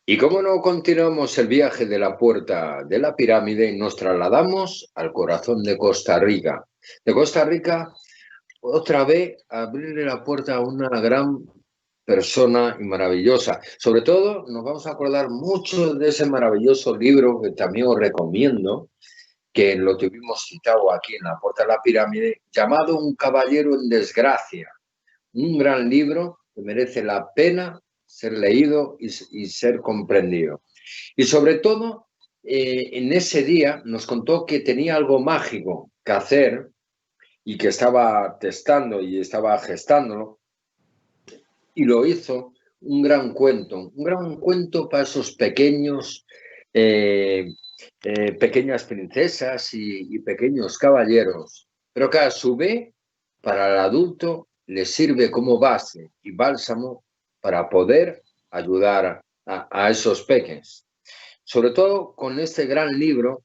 Y cómo no continuamos el viaje de la puerta de la pirámide y nos trasladamos al corazón de Costa Rica. De Costa Rica, otra vez, abrirle la puerta a una gran persona y maravillosa. Sobre todo, nos vamos a acordar mucho de ese maravilloso libro que también os recomiendo, que lo tuvimos citado aquí en la puerta de la pirámide, llamado Un caballero en desgracia. Un gran libro que merece la pena ser leído y ser comprendido. Y sobre todo, en ese día nos contó que tenía algo mágico que hacer y que estaba testando y estaba gestándolo, y lo hizo. Un gran cuento para esos pequeños, eh, pequeñas princesas y pequeños caballeros, pero que a su vez, para el adulto, le sirve como base y bálsamo para poder ayudar a esos pequeños. Sobre todo con este gran libro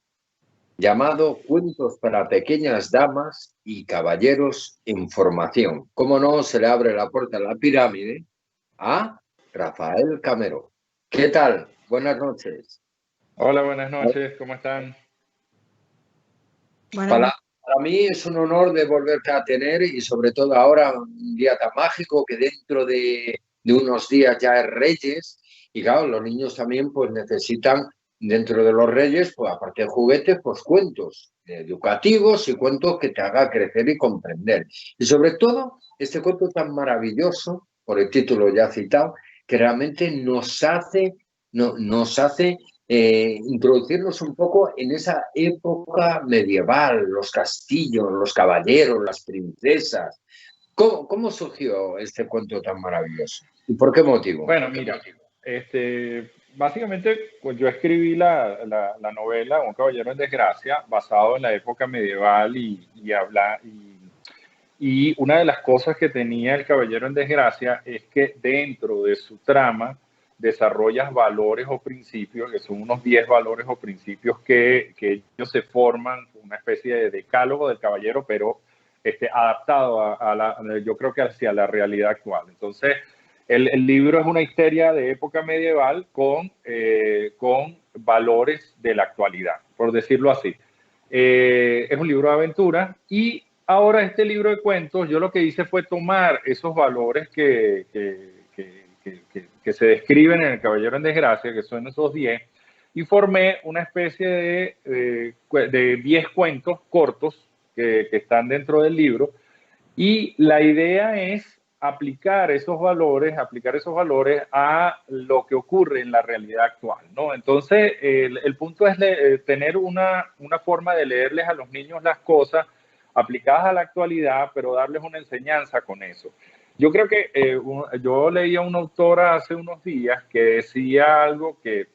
llamado Cuentos para pequeñas damas y caballeros en formación. ¿Cómo no se le abre la puerta a la pirámide a Rafael Camero? ¿Qué tal? Buenas noches. Hola, buenas noches, ¿cómo están? Buenas Para, noches. para mí es un honor de volverte a tener y sobre todo ahora un día tan mágico que dentro de unos días ya es Reyes y claro, los niños también pues necesitan dentro de los Reyes, pues aparte de juguetes, pues cuentos educativos y cuentos que te haga crecer y comprender. Y sobre todo este cuento tan maravilloso, por el título ya citado, que realmente nos hace introducirnos un poco en esa época medieval, los castillos, los caballeros, las princesas. ¿Cómo surgió este cuento tan maravilloso? ¿Y por qué motivo? Bueno, mira, básicamente pues yo escribí la novela Un caballero en desgracia basado en la época medieval y una de las cosas que tenía el caballero en desgracia es que dentro de su trama desarrollas valores o principios, que son unos 10 valores o principios que ellos se forman, una especie de decálogo del caballero, pero adaptado yo creo que hacia la realidad actual. Entonces, el libro es una histeria de época medieval con valores de la actualidad, por decirlo así. Es un libro de aventura y ahora este libro de cuentos, yo lo que hice fue tomar esos valores que se describen en El Caballero en Desgracia, que son esos 10, y formé una especie de 10 cuentos cortos que están dentro del libro. Y la idea es aplicar esos valores a lo que ocurre en la realidad actual, ¿no? Entonces, el punto es tener una forma de leerles a los niños las cosas aplicadas a la actualidad, pero darles una enseñanza con eso. Yo creo que yo leí a una autora hace unos días que decía algo que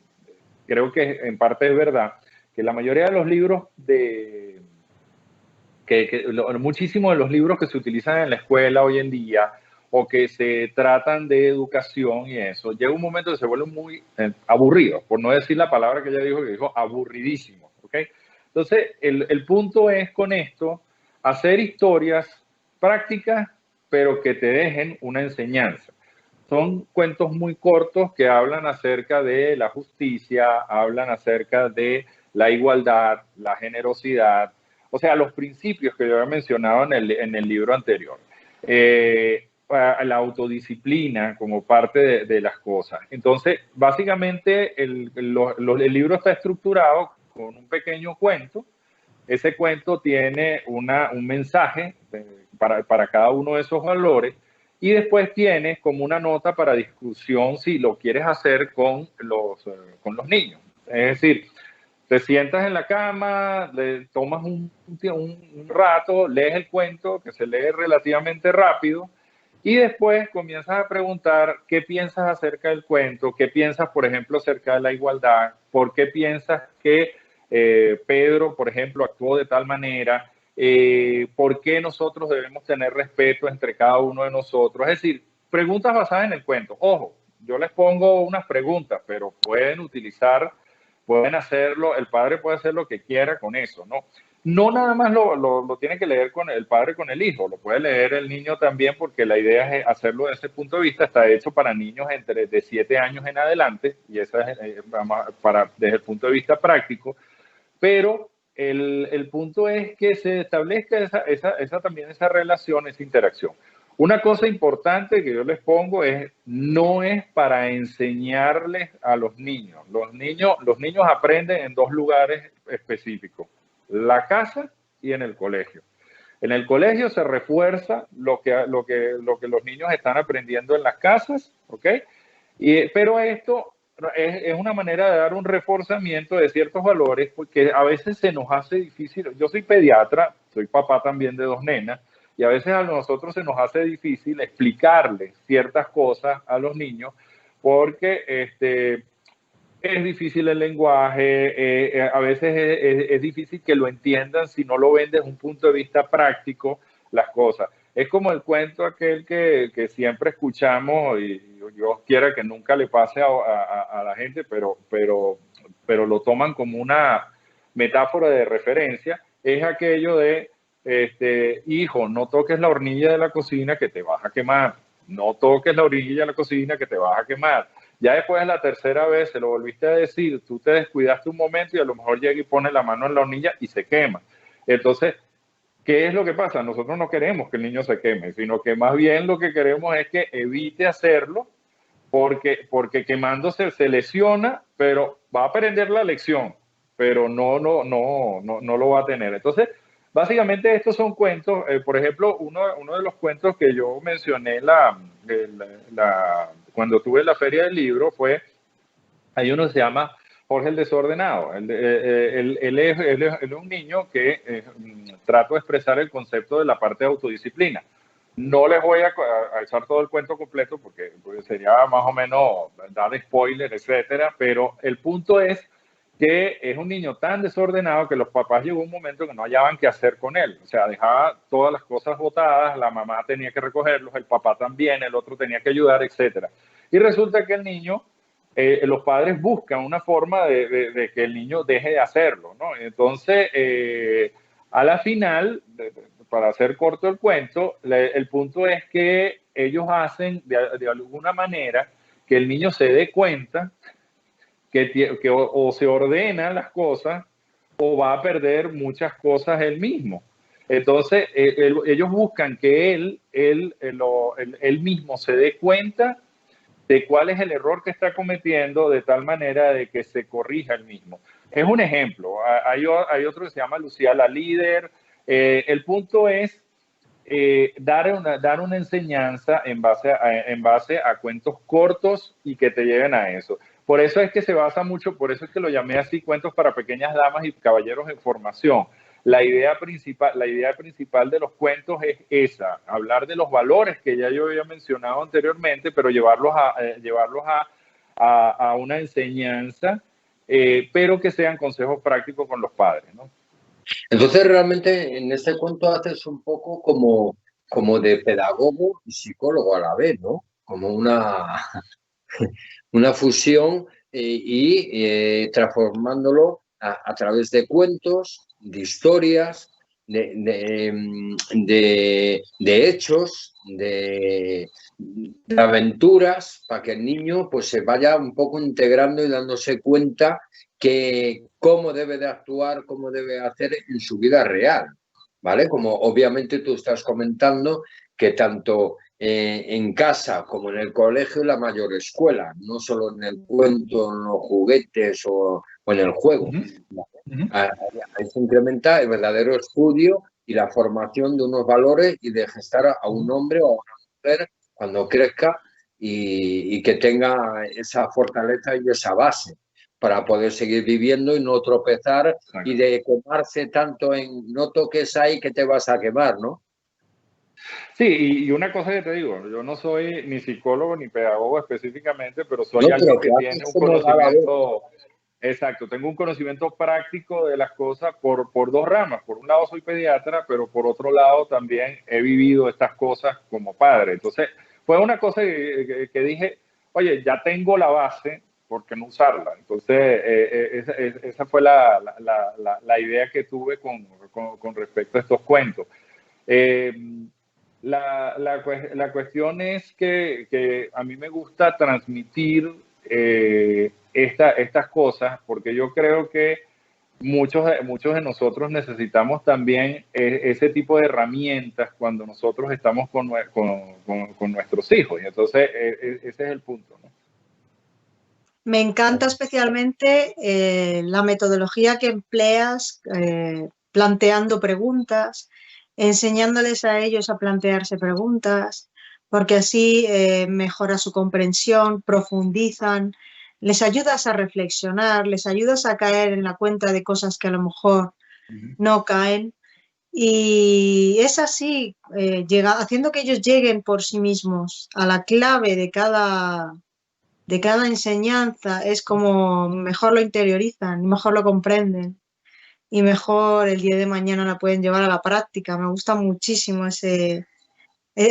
creo que en parte es verdad, que la mayoría de los libros muchísimos de los libros que se utilizan en la escuela hoy en día o que se tratan de educación y eso, llega un momento que se vuelven muy aburridos, por no decir la palabra que ella dijo, que dijo aburridísimo, ¿ok? Entonces, el punto es con esto, hacer historias prácticas, pero que te dejen una enseñanza. Son cuentos muy cortos que hablan acerca de la justicia, hablan acerca de la igualdad, la generosidad, o sea, los principios que yo había mencionado en el libro anterior. La autodisciplina como parte de las cosas. Entonces, básicamente el libro está estructurado con un pequeño cuento. Ese cuento tiene un mensaje para cada uno de esos valores y después tienes como una nota para discusión si lo quieres hacer con los niños. Es decir, te sientas en la cama, le tomas un rato, lees el cuento, que se lee relativamente rápido, y después comienzas a preguntar qué piensas acerca del cuento, qué piensas, por ejemplo, acerca de la igualdad, por qué piensas que Pedro, por ejemplo, actuó de tal manera, por qué nosotros debemos tener respeto entre cada uno de nosotros. Es decir, preguntas basadas en el cuento. Ojo, yo les pongo unas preguntas, pero pueden hacerlo, el padre puede hacer lo que quiera con eso, ¿no? no nada más lo tiene que leer con el padre con el hijo, lo puede leer el niño también porque la idea es hacerlo desde ese punto de vista. Está hecho para niños de 7 años en adelante y esa es desde el punto de vista práctico, pero el punto es que se establezca también esa relación, esa interacción. Una cosa importante que yo les pongo es, no es para enseñarles a los niños. Los niños aprenden en dos lugares específicos, la casa y en el colegio. En el colegio se refuerza lo que los niños están aprendiendo en las casas, ¿ok? Pero esto es una manera de dar un reforzamiento de ciertos valores, porque a veces se nos hace difícil. Yo soy pediatra, soy papá también de 2 nenas, y a veces a nosotros se nos hace difícil explicarles ciertas cosas a los niños, porque es difícil el lenguaje, a veces es difícil que lo entiendan si no lo ven desde un punto de vista práctico las cosas. Es como el cuento aquel que siempre escuchamos, y yo quiera que nunca le pase a la gente, pero lo toman como una metáfora de referencia, es aquello de, hijo, no toques la hornilla de la cocina que te vas a quemar, no toques la hornilla de la cocina que te vas a quemar. Ya después de la tercera vez se lo volviste a decir, tú te descuidaste un momento y a lo mejor llega y pone la mano en la hornilla y se quema. Entonces, ¿qué es lo que pasa? Nosotros no queremos que el niño se queme, sino que más bien lo que queremos es que evite hacerlo porque quemándose se lesiona, pero va a aprender la lección, pero no lo va a tener. Entonces, básicamente estos son cuentos. Por ejemplo, uno de los cuentos que yo mencioné cuando tuve la feria del libro hay uno que se llama Jorge el Desordenado. Él es un niño que trato de expresar el concepto de la parte de autodisciplina. No les voy a echar todo el cuento completo porque sería más o menos dar spoiler, etcétera, pero el punto es que es un niño tan desordenado que los papás llegó un momento que no hallaban qué hacer con él. O sea, dejaba todas las cosas botadas, la mamá tenía que recogerlos, el papá también, el otro tenía que ayudar, etcétera. Y resulta que el niño, los padres buscan una forma de que el niño deje de hacerlo, ¿no? Entonces, a la final, para hacer corto el cuento, el punto es que ellos hacen de alguna manera que el niño se dé cuenta que o se ordena las cosas o va a perder muchas cosas él mismo. Entonces, ellos buscan que él mismo se dé cuenta de cuál es el error que está cometiendo de tal manera de que se corrija el mismo. Es un ejemplo. Hay otro que se llama Lucía la líder. El punto es dar una enseñanza en base a cuentos cortos y que te lleven a eso. Por eso es que se basa mucho, por eso es que lo llamé así, cuentos para pequeñas damas y caballeros en formación. La idea principal de los cuentos es esa, hablar de los valores que ya yo había mencionado anteriormente, pero llevarlos a una enseñanza, pero que sean consejos prácticos con los padres, ¿no? Entonces, realmente en este cuento haces un poco como de pedagogo y psicólogo a la vez, ¿no? Como una fusión transformándolo a través de cuentos, de historias, de hechos, de aventuras, para que el niño pues se vaya un poco integrando y dándose cuenta que cómo debe de actuar, cómo debe hacer en su vida real, ¿vale? Como obviamente tú estás comentando que tanto en casa como en el colegio la mayor escuela, no solo en el cuento, en los juguetes o en el juego. Ahí se incrementa el verdadero estudio y la formación de unos valores y de gestar a un hombre o a una mujer cuando crezca y que tenga esa fortaleza y esa base para poder seguir viviendo y no tropezar y de quemarse tanto en no toques ahí que te vas a quemar, ¿no? Sí, y una cosa que te digo, yo no soy ni psicólogo ni pedagogo específicamente, pero soy alguien que tiene un conocimiento, exacto, tengo un conocimiento práctico de las cosas por dos ramas. Por un lado soy pediatra, pero por otro lado también he vivido estas cosas como padre. Entonces, fue una cosa que dije, oye, ya tengo la base, ¿por qué no usarla? Entonces, esa fue la idea que tuve con respecto a estos cuentos. Eh, la cuestión es que a mí me gusta transmitir estas cosas porque yo creo que muchos de nosotros necesitamos también ese tipo de herramientas cuando nosotros estamos con nuestros hijos. Y entonces, ese es el punto, ¿no? Me encanta especialmente la metodología que empleas planteando preguntas, enseñándoles a ellos a plantearse preguntas, porque así mejora su comprensión, profundizan, les ayudas a reflexionar, les ayudas a caer en la cuenta de cosas que a lo mejor no caen. Y es así, haciendo que ellos lleguen por sí mismos a la clave de cada enseñanza, es como mejor lo interiorizan, mejor lo comprenden y mejor el día de mañana la pueden llevar a la práctica. Me gusta muchísimo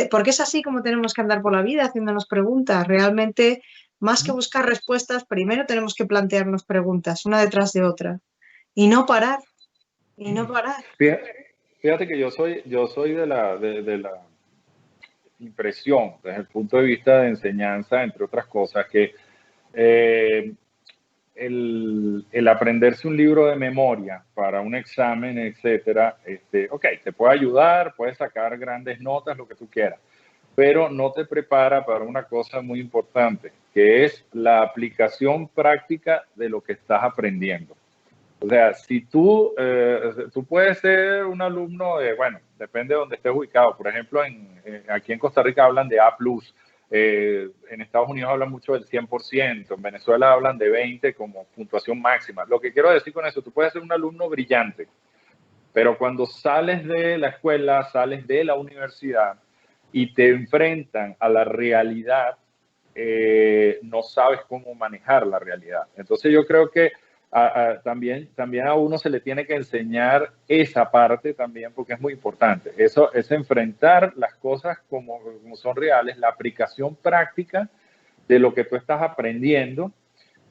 porque es así como tenemos que andar por la vida haciéndonos preguntas. Realmente, más que buscar respuestas, primero tenemos que plantearnos preguntas, una detrás de otra, y no parar, y no parar. Fíjate que yo soy de la impresión, desde el punto de vista de enseñanza, entre otras cosas, que eh, el aprenderse un libro de memoria para un examen, etcétera, ok, te puede ayudar, puedes sacar grandes notas, lo que tú quieras, pero no te prepara para una cosa muy importante, que es la aplicación práctica de lo que estás aprendiendo. O sea, si tú puedes ser un alumno de, bueno, depende de donde estés ubicado. Por ejemplo, aquí en Costa Rica hablan de A+, en Estados Unidos hablan mucho del 100%, en Venezuela hablan de 20 como puntuación máxima. Lo que quiero decir con eso, tú puedes ser un alumno brillante, pero cuando sales de la escuela, sales de la universidad y te enfrentan a la realidad, no sabes cómo manejar la realidad. Entonces yo creo que también a uno se le tiene que enseñar esa parte también porque es muy importante. Eso es enfrentar las cosas como son reales, la aplicación práctica de lo que tú estás aprendiendo.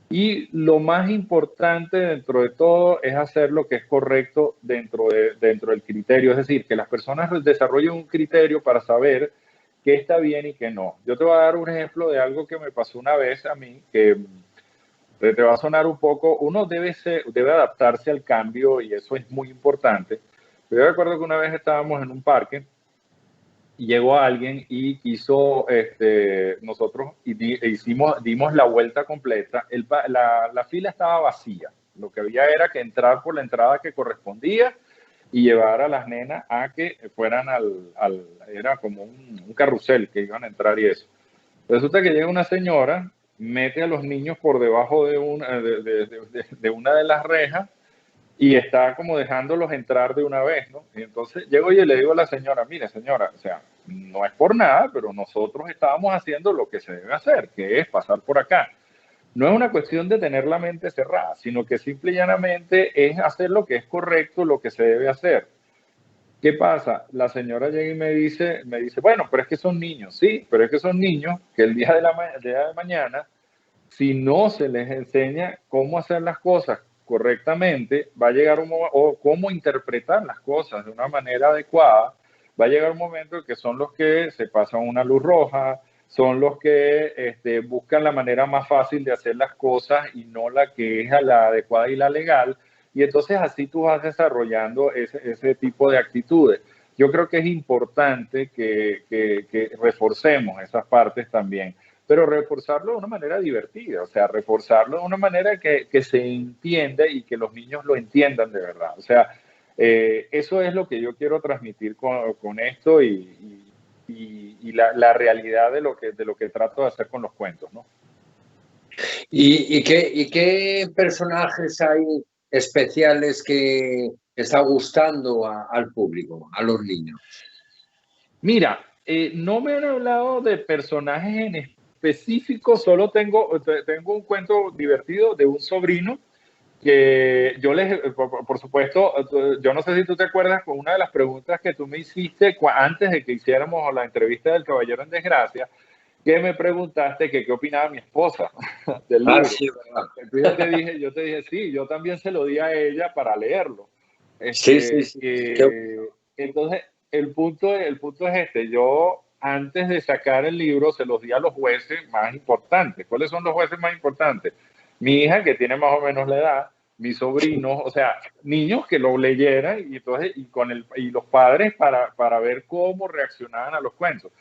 Y lo más importante dentro de todo es hacer lo que es correcto dentro del criterio. Es decir, que las personas desarrollen un criterio para saber qué está bien y qué no. Yo te voy a dar un ejemplo de algo que me pasó una vez a mí, que te va a sonar un poco. Uno debe adaptarse al cambio y eso es muy importante. Pero yo recuerdo que una vez estábamos en un parque y llegó alguien y quiso, nosotros dimos la vuelta completa. La fila estaba vacía. Lo que había era que entrar por la entrada que correspondía y llevar a las nenas a que fueran era como un carrusel que iban a entrar y eso. Resulta que llega una señora, mete a los niños por debajo de una de las rejas y está como dejándolos entrar de una vez, ¿no? Y entonces llego y le digo a la señora, mire señora, o sea, no es por nada, pero nosotros estábamos haciendo lo que se debe hacer, que es pasar por acá. No es una cuestión de tener la mente cerrada, sino que simple y llanamente es hacer lo que es correcto, lo que se debe hacer. ¿Qué pasa? La señora llega y me dice, bueno, pero es que son niños, sí, pero es que son niños que el día de mañana, si no se les enseña cómo hacer las cosas correctamente, va a llegar o cómo interpretar las cosas de una manera adecuada, va a llegar un momento en que son los que se pasan una luz roja, son los que buscan la manera más fácil de hacer las cosas y no la que es la adecuada y la legal. Y entonces así tú vas desarrollando ese tipo de actitudes. Yo creo que es importante que reforcemos esas partes también, pero reforzarlo de una manera divertida, o sea, reforzarlo de una manera que se entienda y que los niños lo entiendan de verdad. O sea, eso es lo que yo quiero transmitir con esto y la realidad de lo que trato de hacer con los cuentos, ¿no? ¿Y qué personajes hay especiales que está gustando al público, a los niños? Mira, no me han hablado de personajes en específico, solo tengo un cuento divertido de un sobrino que yo por supuesto, yo no sé si tú te acuerdas con una de las preguntas que tú me hiciste antes de que hiciéramos la entrevista del Caballero en Desgracia, que me preguntaste que qué opinaba mi esposa del libro. Sí, ¿verdad? Entonces yo te dije, sí, yo también se lo di a ella para leerlo. Sí, sí, sí. Entonces, el punto es este, yo antes de sacar el libro se los di a los jueces más importantes. ¿Cuáles son los jueces más importantes? Mi hija, que tiene más o menos la edad, mis sobrinos, o sea, niños que lo leyeran y entonces y los padres para ver cómo reaccionaban a los cuentos.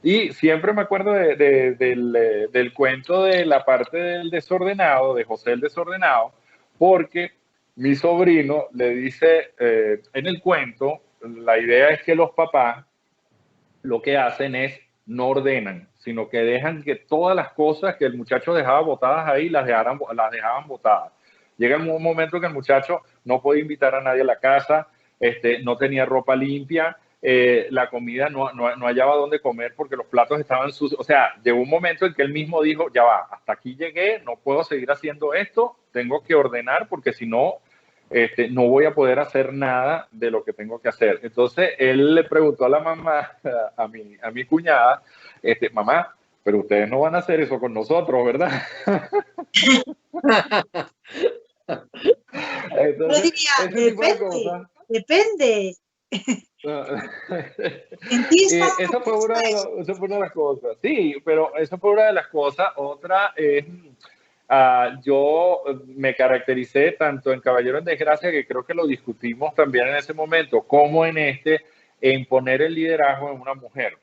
Y siempre me acuerdo del cuento de la parte del desordenado, de José el desordenado, porque mi sobrino le dice en el cuento, la idea es que los papás lo que hacen es no ordenan, sino que dejan que todas las cosas que el muchacho dejaba botadas ahí las dejaban botadas. Llega un momento que el muchacho no podía invitar a nadie a la casa, no tenía ropa limpia, la comida no hallaba dónde comer porque los platos estaban sucios. O sea, llegó un momento en que él mismo dijo, ya va, hasta aquí llegué, no puedo seguir haciendo esto, tengo que ordenar porque si no, no voy a poder hacer nada de lo que tengo que hacer. Entonces él le preguntó a la mamá, a mi cuñada, mamá, pero ustedes no van a hacer eso con nosotros, ¿verdad? Yo Entonces, diría, ese tipo de cosas. depende. Dentista, Esa fue esa fue una de las cosas. Sí, pero esa fue una de las cosas. Otra es, yo me caractericé tanto en Caballero en Desgracia, que creo que lo discutimos también en ese momento, como en en poner el liderazgo en una mujer.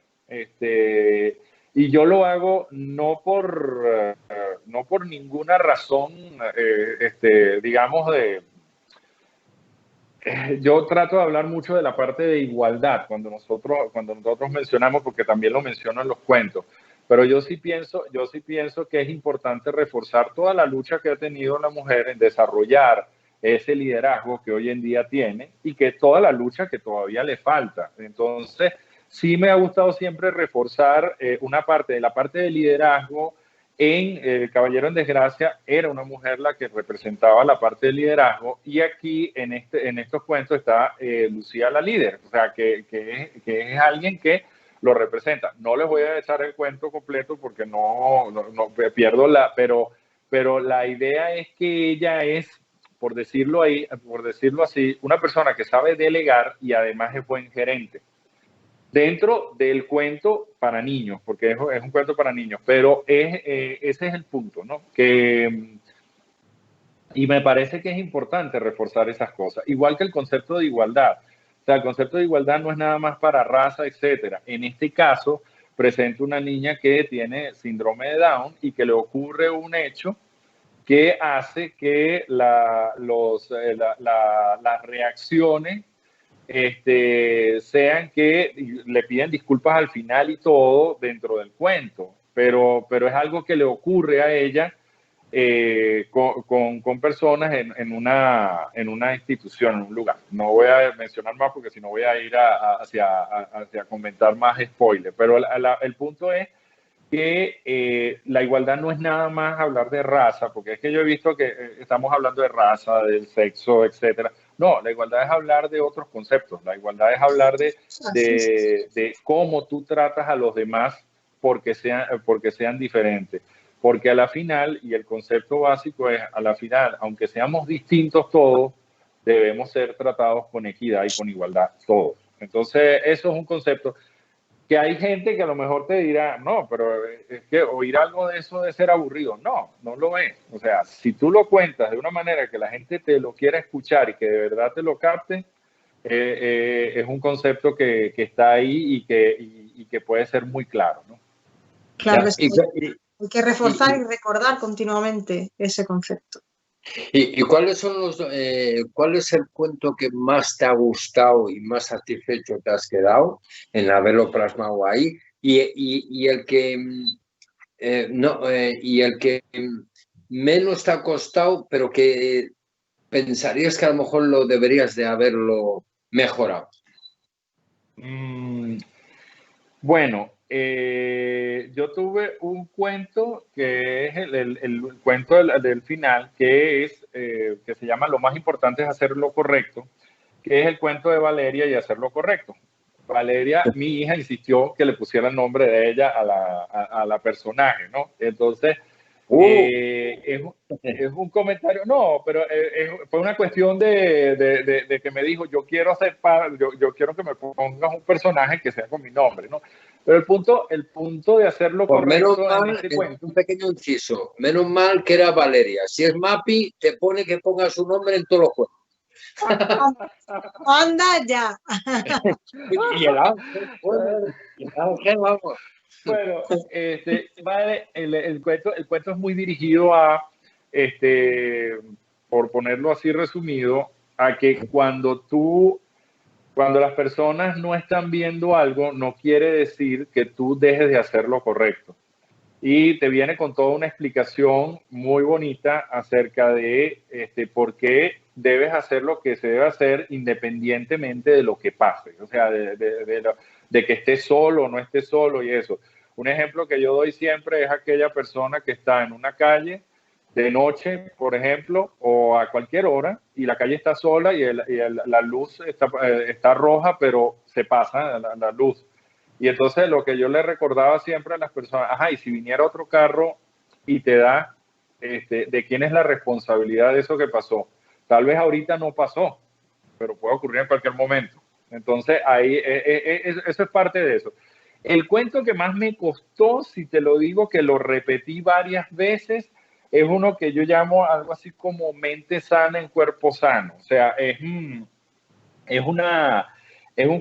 Y yo lo hago no por ninguna razón, digamos, yo trato de hablar mucho de la parte de igualdad cuando nosotros mencionamos, porque también lo menciono en los cuentos, pero yo sí pienso que es importante reforzar toda la lucha que ha tenido la mujer en desarrollar ese liderazgo que hoy en día tiene y que toda la lucha que todavía le falta. Entonces, sí me ha gustado siempre reforzar una parte de la parte de liderazgo. En Caballero en Desgracia era una mujer la que representaba la parte de liderazgo y aquí en estos cuentos está Lucía la líder, o sea, que es alguien que lo representa. No les voy a echar el cuento completo porque no pierdo pero la idea es que ella es, por decirlo así, una persona que sabe delegar y además es buen gerente dentro del cuento para niños, porque es un cuento para niños, pero ese es el punto, ¿no? Y me parece que es importante reforzar esas cosas, igual que el concepto de igualdad. O sea, el concepto de igualdad no es nada más para raza, etcétera. En este caso, presenta una niña que tiene síndrome de Down y que le ocurre un hecho que hace que las reacciones sean que le piden disculpas al final y todo dentro del cuento, pero es algo que le ocurre a ella con personas en una institución, en un lugar. No voy a mencionar más porque si no voy a ir hacia comentar más spoiler, pero el punto es que la igualdad no es nada más hablar de raza, porque es que yo he visto que estamos hablando de raza, del sexo, etcétera. No, la igualdad es hablar de otros conceptos. La igualdad es hablar de cómo tú tratas a los demás porque sean diferentes. Porque a la final, y el concepto básico es, a la final, aunque seamos distintos todos, debemos ser tratados con equidad y con igualdad todos. Entonces, eso es un concepto que hay gente que a lo mejor te dirá, no, pero es que oír algo de eso debe ser aburrido. No, no lo es. O sea, si tú lo cuentas de una manera que la gente te lo quiera escuchar y que de verdad te lo capte, es un concepto que está ahí y que puede ser muy claro, ¿no? Claro, hay que reforzar y recordar continuamente ese concepto. ¿Y cuáles son cuál es el cuento que más te ha gustado y más satisfecho te has quedado en haberlo plasmado ahí? Y el que y el que menos te ha costado, pero que pensarías que a lo mejor lo deberías de haberlo mejorado. Bueno, yo tuve un cuento que es el cuento del final, que se llama Lo más importante es hacer lo correcto, que es el cuento de Valeria y hacer lo correcto. Valeria, mi hija, insistió que le pusiera el nombre de ella a la personaje, ¿no? Entonces, es un comentario, no, pero fue una cuestión de que me dijo, yo quiero yo quiero que me pongas un personaje que sea con mi nombre, ¿no? Pero el punto de hacerlo Pues menos correcto mal, en este cuento. un pequeño inciso, menos mal que era Valeria. Si es Mapi, te pone que ponga su nombre en todos los juegos. ¡Anda ya! Y el ángel, bueno, y el ángel, vamos. Bueno, vale, el cuento es muy dirigido a, por ponerlo así resumido, a que cuando las personas no están viendo algo, no quiere decir que tú dejes de hacer lo correcto. Y te viene con toda una explicación muy bonita acerca de por qué debes hacer lo que se debe hacer independientemente de lo que pase, o sea, de que estés solo o no estés solo y eso. Un ejemplo que yo doy siempre es aquella persona que está en una calle de noche, por ejemplo, o a cualquier hora, y la calle está sola y la luz está roja, pero se pasa la luz. Y entonces lo que yo le recordaba siempre a las personas, y si viniera otro carro y te da, ¿de quién es la responsabilidad de eso que pasó? Tal vez ahorita no pasó, pero puede ocurrir en cualquier momento. Entonces, ahí, eso es parte de eso. El cuento que más me costó, si te lo digo, que lo repetí varias veces, es uno que yo llamo algo así como mente sana en cuerpo sano. O sea, es un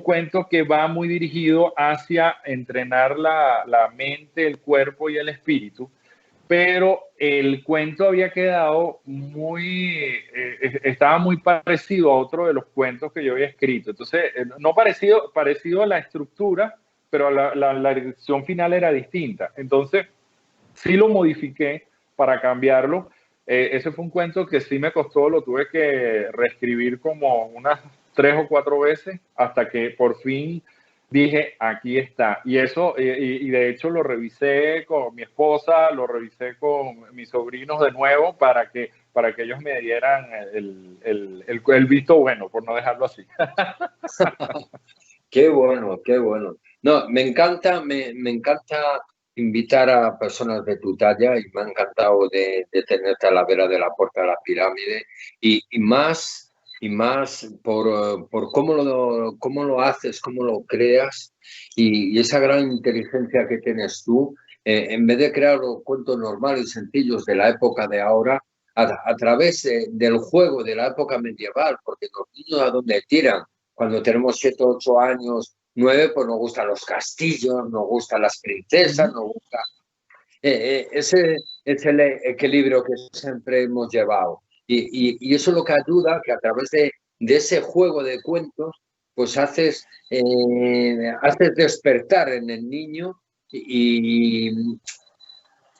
cuento que va muy dirigido hacia entrenar la mente, el cuerpo y el espíritu, pero el cuento había quedado estaba muy parecido a otro de los cuentos que yo había escrito. Entonces, no parecido a la estructura, pero la dirección final era distinta. Entonces, sí lo modifiqué para cambiarlo. Ese fue un cuento que sí me costó, lo tuve que reescribir como unas 3 o 4 veces hasta que por fin dije, aquí está. Y eso, y de hecho lo revisé con mi esposa, lo revisé con mis sobrinos de nuevo para que ellos me dieran el visto bueno, por no dejarlo así. Qué bueno, qué bueno. No, me encanta invitar a personas de tu talla y me ha encantado de tenerte a la vera de la puerta de la pirámide y más por cómo lo haces, cómo lo creas y esa gran inteligencia que tienes tú, en vez de crear los cuentos normales y sencillos de la época de ahora, a través del juego de la época medieval, porque los niños a donde tiran cuando tenemos 7, 8 años, 9, pues nos gustan los castillos, nos gustan las princesas, nos gusta... ese es el equilibrio que siempre hemos llevado. Y eso es lo que ayuda, que a través de ese juego de cuentos, pues haces despertar en el niño y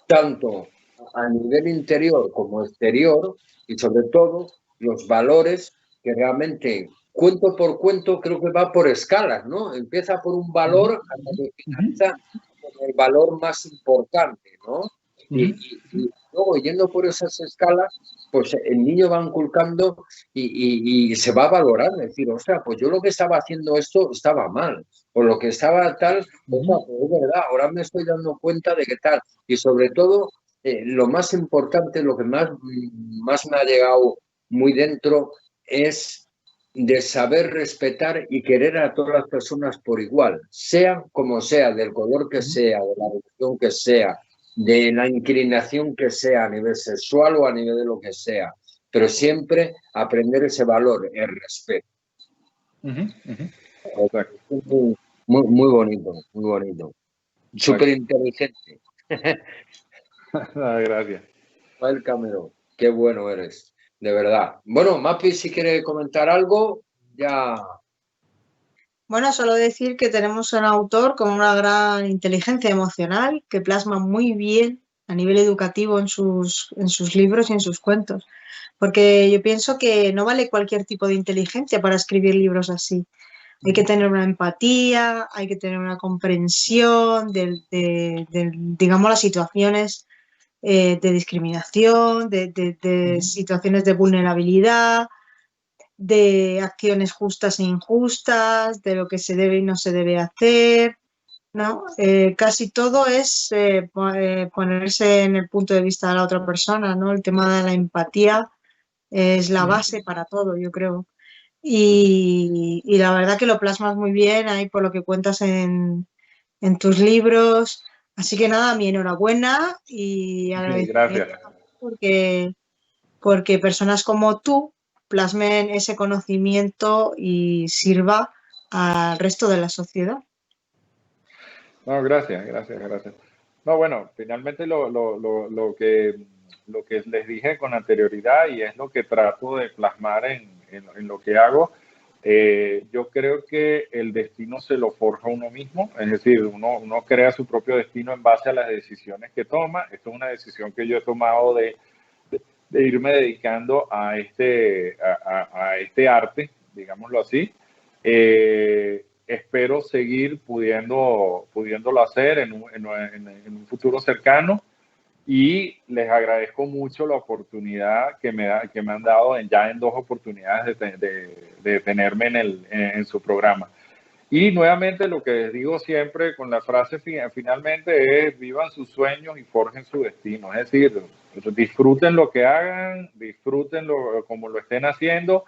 tanto a nivel interior como exterior, y sobre todo los valores que realmente, cuento por cuento, creo que va por escalas, ¿no? Empieza por un valor hasta que finaliza con el valor más importante, ¿no? Y luego, yendo por esas escalas, pues el niño va inculcando y se va a valorar, decir, o sea, pues yo lo que estaba haciendo esto estaba mal, o lo que estaba tal, pues, es verdad, ahora me estoy dando cuenta de que tal. Y sobre todo, lo más importante, lo que más me ha llegado muy dentro es de saber respetar y querer a todas las personas por igual, sea como sea, del color que sea, de la religión que sea, de la inclinación que sea a nivel sexual o a nivel de lo que sea, pero siempre aprender ese valor, el respeto. Muy, muy bonito, muy bonito. Súper inteligente. Gracias. El Cameron, qué bueno eres, de verdad. Bueno, Mapi, si quiere comentar algo, ya. Bueno, solo decir que tenemos un autor con una gran inteligencia emocional que plasma muy bien a nivel educativo en sus libros y en sus cuentos. Porque yo pienso que no vale cualquier tipo de inteligencia para escribir libros así. Hay que tener una empatía, hay que tener una comprensión digamos, las situaciones de discriminación, de situaciones de vulnerabilidad, de acciones justas e injustas, de lo que se debe y no se debe hacer, ¿no? Casi todo es ponerse en el punto de vista de la otra persona, ¿no? El tema de la empatía es la base para todo, yo creo. Y la verdad que lo plasmas muy bien ahí por lo que cuentas en tus libros. Así que nada, mi enhorabuena y Gracias. agradecimiento porque personas como tú plasmen ese conocimiento y sirva al resto de la sociedad. No, gracias. No, bueno, finalmente lo que les dije con anterioridad y es lo que trato de plasmar en lo que hago, yo creo que el destino se lo forja uno mismo, es decir, uno crea su propio destino en base a las decisiones que toma. Esto es una decisión que yo he tomado de irme dedicando a este arte, digámoslo así. Espero seguir pudiéndolo hacer en un futuro cercano, y les agradezco mucho la oportunidad que me han dado ya en 2 oportunidades de tenerme en su programa. Y nuevamente lo que les digo siempre con la frase finalmente es: vivan sus sueños y forjen su destino. Es decir, disfruten lo que hagan, disfrútenlo como lo estén haciendo.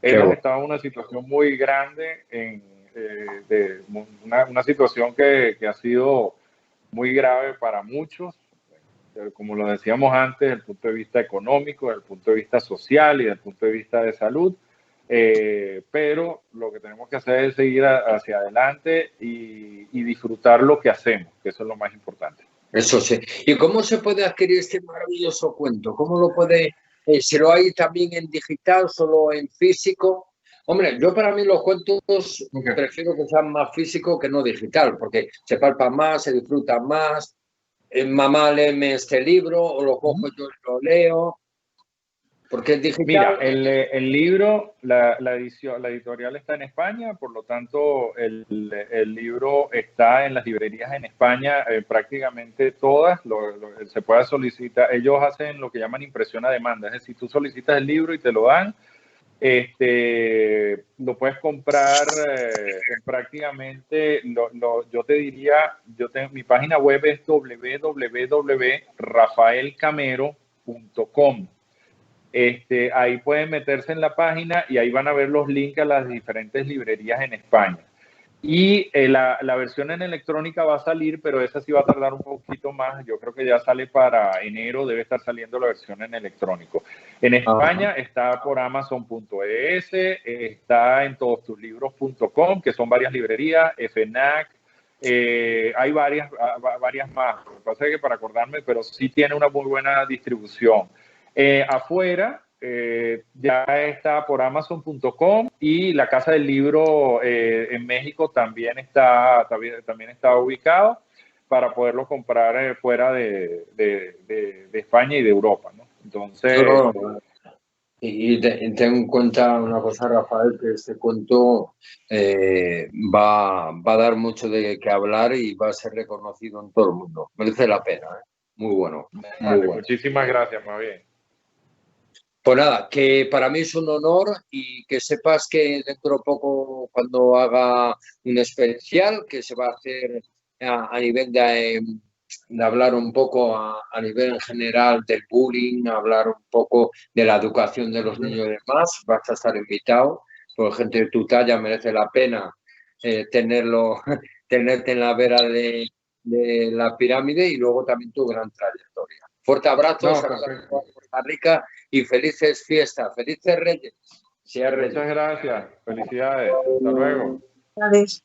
Hemos estado en una situación muy grande, de una situación que ha sido muy grave para muchos, como lo decíamos antes, desde el punto de vista económico, desde el punto de vista social y desde el punto de vista de salud. Pero lo que tenemos que hacer es seguir hacia adelante y disfrutar lo que hacemos, que eso es lo más importante. Eso sí. ¿Y cómo se puede adquirir este maravilloso cuento? ¿Cómo lo puede? ¿Se lo hay también en digital, solo en físico? Hombre, yo para mí los cuentos prefiero que sean más físicos que no digital, porque se palpa más, se disfruta más. Mamá, léeme este libro, o lo cojo yo y lo leo. Porque es digital. Mira, el libro, la editorial está en España, por lo tanto el libro está en las librerías en España, prácticamente todas. Se puede solicitar, ellos hacen lo que llaman impresión a demanda, es decir, tú solicitas el libro y te lo dan. Lo puedes comprar prácticamente, yo te diría, mi página web es www.rafaelcamero.com. Ahí pueden meterse en la página y ahí van a ver los links a las diferentes librerías en España. Y la versión en electrónica va a salir, pero esa sí va a tardar un poquito más. Yo creo que ya sale para enero, debe estar saliendo la versión en electrónico. En España está por Amazon.es, está en todostuslibros.com, que son varias librerías, FNAC, hay varias más. Lo que pasa es que para acordarme, pero sí tiene una muy buena distribución. Afuera ya está por Amazon.com, y la Casa del Libro en México también está ubicado para poderlo comprar fuera de España y de Europa, ¿no? Entonces... Y ten en cuenta una cosa, Rafael, que este cuento va a dar mucho de qué hablar y va a ser reconocido en todo el mundo. Merece la pena, ¿eh? Muy bueno. Vale, muy bueno. Muchísimas gracias, más bien. Pues nada, que para mí es un honor, y que sepas que dentro de poco, cuando haga un especial que se va a hacer a nivel de hablar un poco a nivel en general del bullying, hablar un poco de la educación de los niños y demás, vas a estar invitado, por gente de tu talla merece la pena tenerte en la vera de la pirámide, y luego también tu gran trayectoria. Fuerte abrazo, a Costa Rica, y felices fiestas, felices Reyes. Muchas gracias, felicidades, hasta luego. Gracias.